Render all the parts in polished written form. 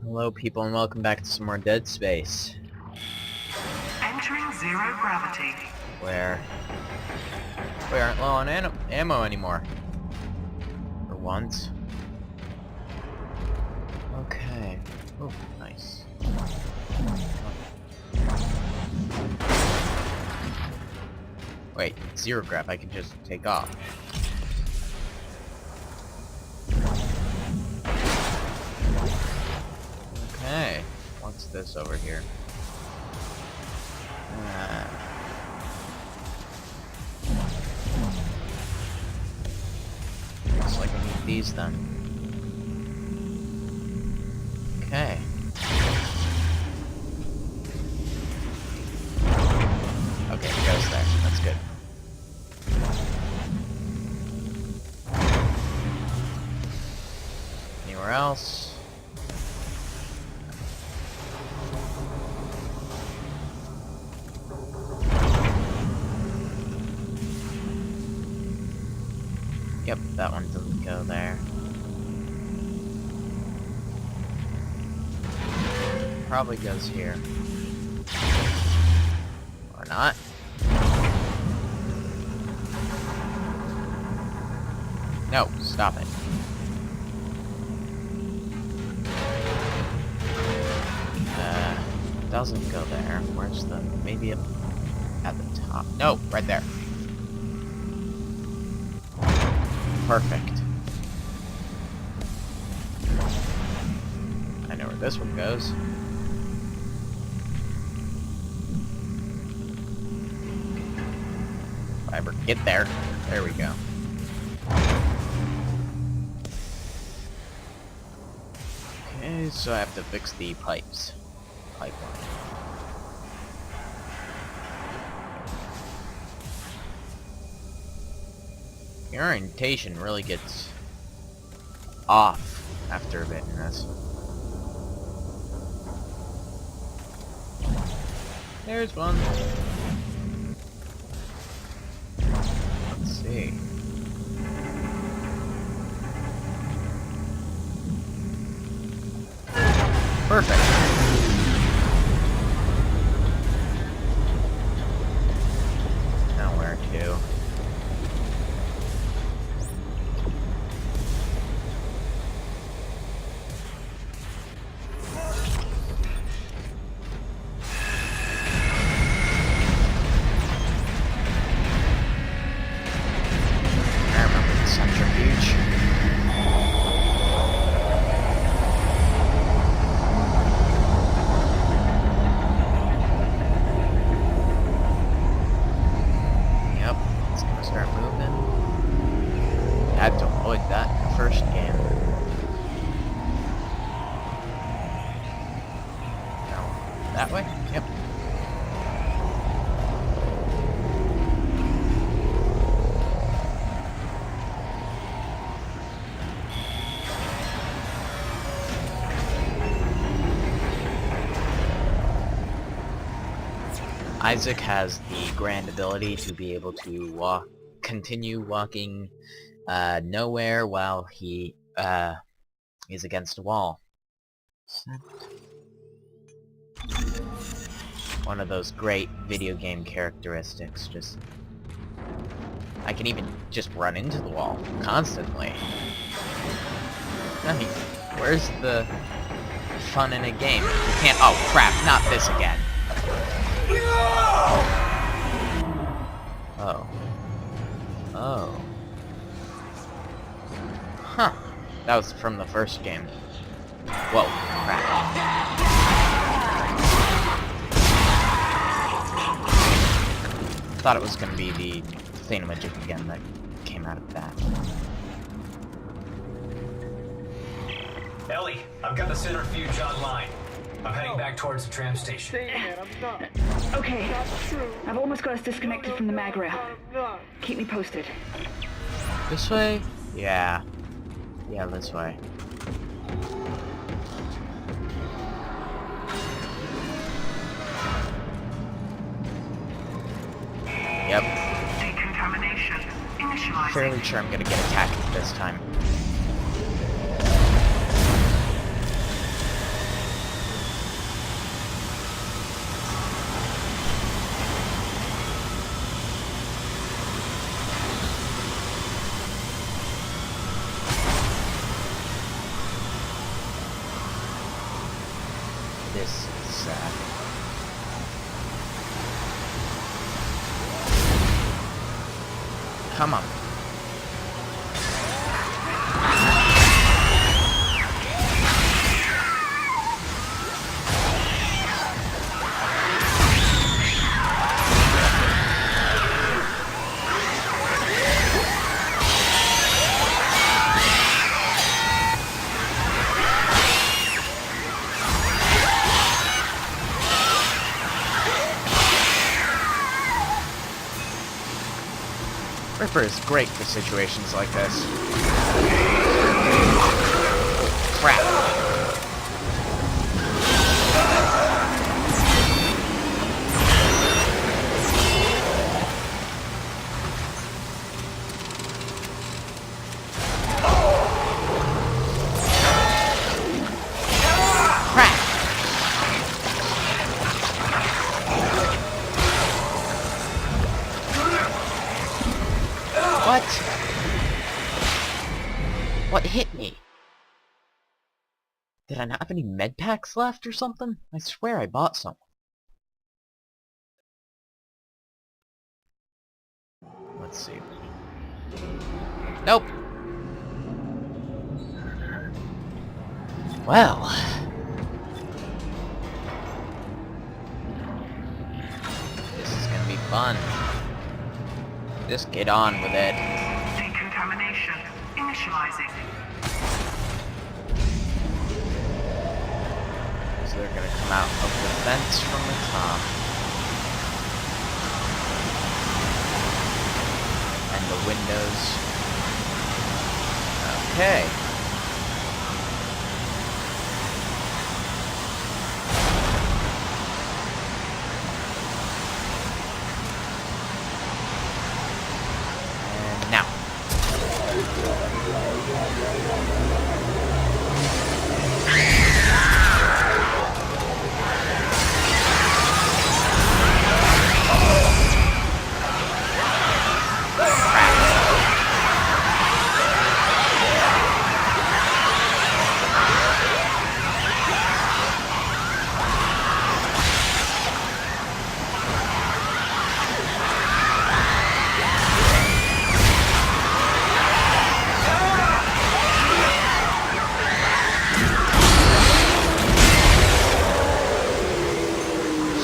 Hello people and welcome back to some more Deadspace. Entering zero gravity. Where we aren't low on ammo anymore. For once. Okay. Oh, nice. Wait, zero grav, I can just take off. Okay, what's this over here? Looks like I need these then. Okay. Okay, it goes there. That's good. Anywhere else? Yep, that one doesn't go there. Probably goes here. Or not. No, stop it. Doesn't go there. Where's the... maybe up at the top. No, right there. Perfect. I know where this one goes. If I ever get there. There we go. Okay, so I have to fix the pipes. Pipeline. The orientation really gets off after a bit in this. There's one. Let's see. Perfect. Now where to? I had to avoid that in the first game. No. That way? Yep. Isaac has the grand ability to be able to continue walking nowhere while he is against a wall. One of those great video game characteristics. Just I can even just run into the wall constantly. I mean, where's the fun in a game? You can't. Oh crap! Not this again. Oh. Oh. Huh. That was from the first game. Whoa, crap. Thought it was gonna be the thingamajig again that came out of that. Ellie, I've got the centrifuge online. I'm heading back towards the tram station. Okay, I've almost got us disconnected from the mag rail. Keep me posted. This way? Yeah. Yeah, this way. Yep. Decontamination. Initializing. Fairly sure I'm gonna get attacked this time. This is sad. Come on. Ripper is great for situations like this. Crap. What? What hit me? Did I not have any med packs left or something? I swear I bought some. Let's see. Nope. Well. This is gonna be fun. Just get on with it. Decontamination initializing. So they're gonna come out of the vents from the top. And the windows. Okay. And now.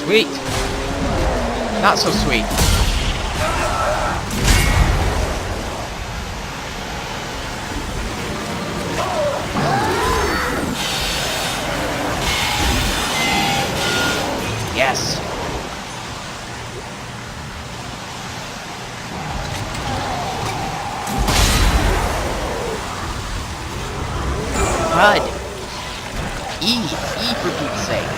Sweet. Not so sweet. Yes. Bud. E for Pete's sake.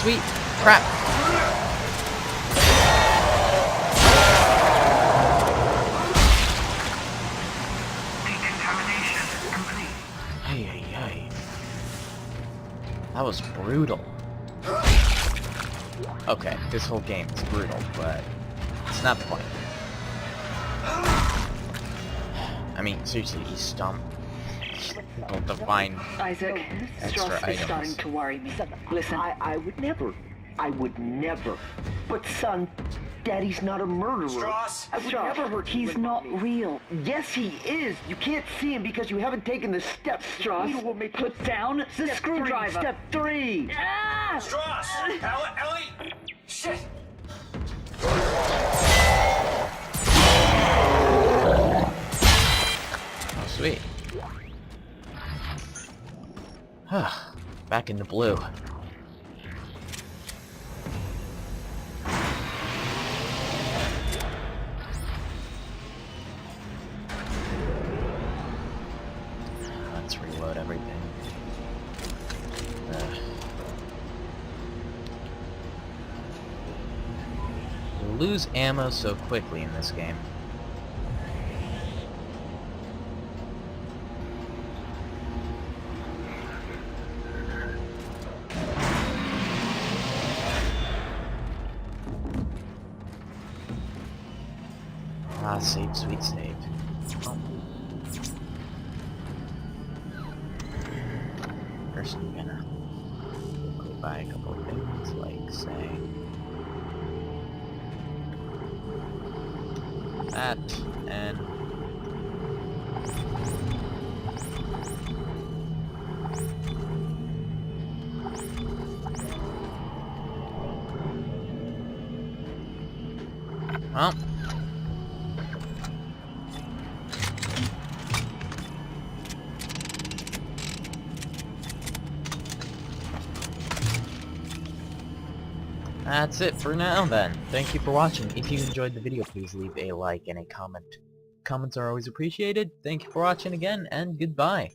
Sweet crap. Decontamination complete. Ay, ay, ay. That was brutal. Okay, this whole game is brutal, but it's not the point. I mean, seriously, you stomp people to find Isaac, extra Strauss is starting items. to worry me. Listen, I would never. But son, Daddy's not a murderer. Strauss! I would Strauss, never hurt you he's and not Mommy. real. Yes, he is. You can't see him because you haven't taken the steps. Strauss, You will make put down the step screwdriver. Step 3. Ah! Strauss! Ellie! Shit! Oh, sweet. Back in the blue. Let's reload everything. You lose ammo so quickly in this game. Ah, save, sweet save. Oh. First I'm gonna go buy a couple of things, like, say... that, and... well... that's it for now then. Thank you for watching. If you enjoyed the video, please leave a like and a comment. Comments are always appreciated. Thank you for watching again, and goodbye.